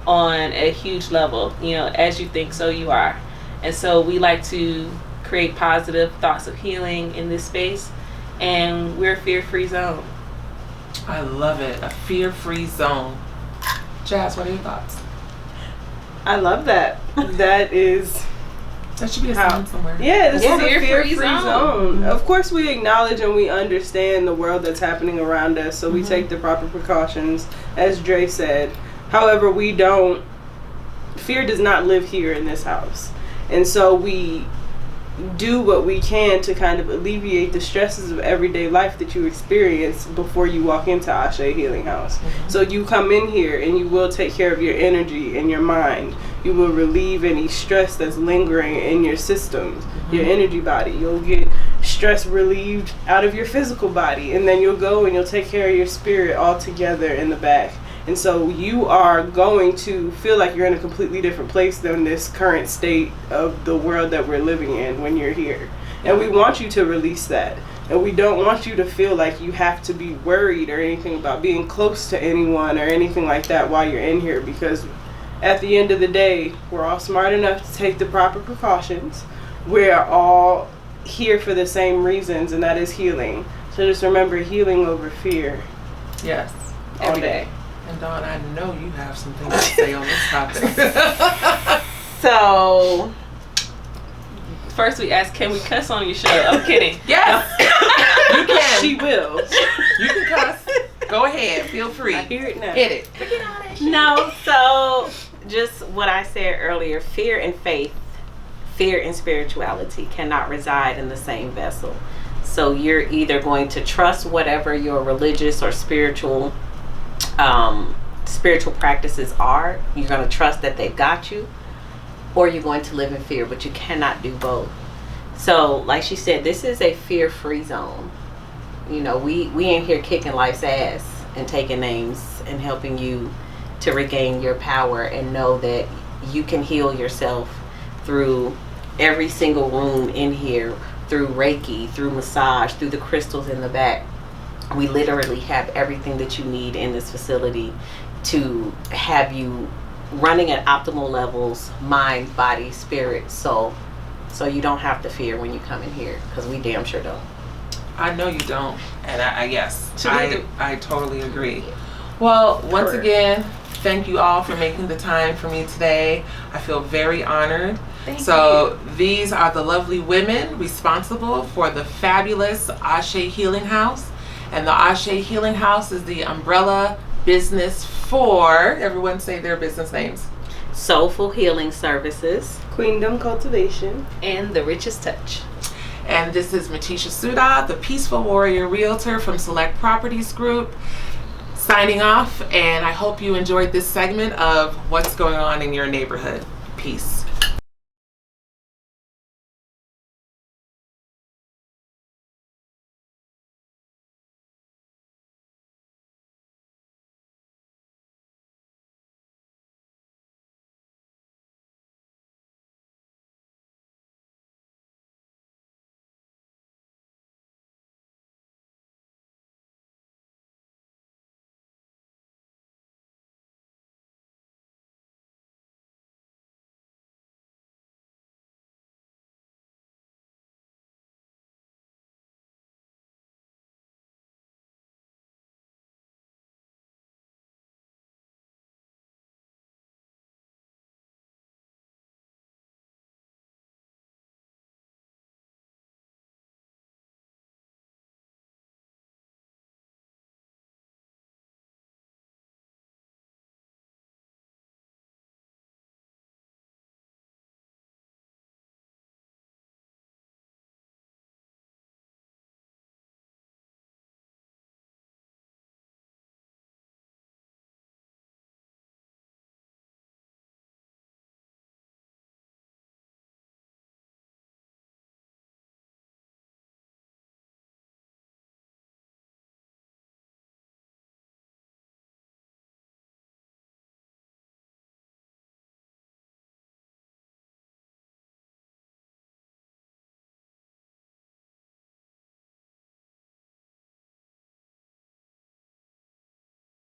C: on a huge level. As you think, so you are. And so we like to create positive thoughts of healing in this space, and we're a fear-free zone.
A: I love it. A fear-free zone. Jazz, what are your thoughts?
D: I love that. That
A: should be a sign somewhere.
D: Yeah, this is a
C: fear-free
D: zone. Of course, we acknowledge and we understand the world that's happening around us, so we take the proper precautions, as Dre said. However, fear does not live here in this house. And so we do what we can to kind of alleviate the stresses of everyday life that you experience before you walk into Asé Healing House. So you come in here and you will take care of your energy and your mind. You will relieve any stress that's lingering in your systems, your energy body. You'll get stress relieved out of your physical body, and then you'll go and you'll take care of your spirit all together in the back. And so you are going to feel like you're in a completely different place than this current state of the world that we're living in when you're here. And we want you to release that. And we don't want you to feel like you have to be worried or anything about being close to anyone or anything like that while you're in here, because at the end of the day, we're all smart enough to take the proper precautions. We're all here for the same reasons, and that is healing. So just remember, healing over fear.
A: Yes.
D: Every day.
A: And Dawn, I know you have some things to say on this topic.
C: So, first we asked, can we cuss on your show? I'm kidding.
A: Yes. You can.
D: She will.
A: You can cuss. Go ahead. Feel free.
D: I hear it now.
A: Hit it.
B: No, so just what I said earlier, fear and faith, fear and spirituality cannot reside in the same vessel. So you're either going to trust whatever your religious or spiritual practices are. You're going to trust that they've got you, or you're going to live in fear, but you cannot do both. So like she said, this is a fear-free zone. You know, we ain't here kicking life's ass and taking names and helping you to regain your power and know that you can heal yourself through every single room in here, through Reiki, through massage, through the crystals in the back. We literally have everything that you need in this facility to have you running at optimal levels, mind, body, spirit, soul. So you don't have to fear when you come in here, because we damn sure don't.
A: I know you don't. And I totally agree. Well, once again, thank you all for making the time for me today. I feel very honored.
C: Thank
A: you. These are the lovely women responsible for the fabulous Asé Healing House. And the Asé Healing House is the umbrella business for, everyone say their business names.
B: Soulful Healing Services,
D: Queendom Cultivation,
C: and The Richest Touch.
A: And this is Matisha Suda, the Peaceful Warrior Realtor from Select Properties Group, signing off. And I hope you enjoyed this segment of what's going on in your neighborhood. Peace.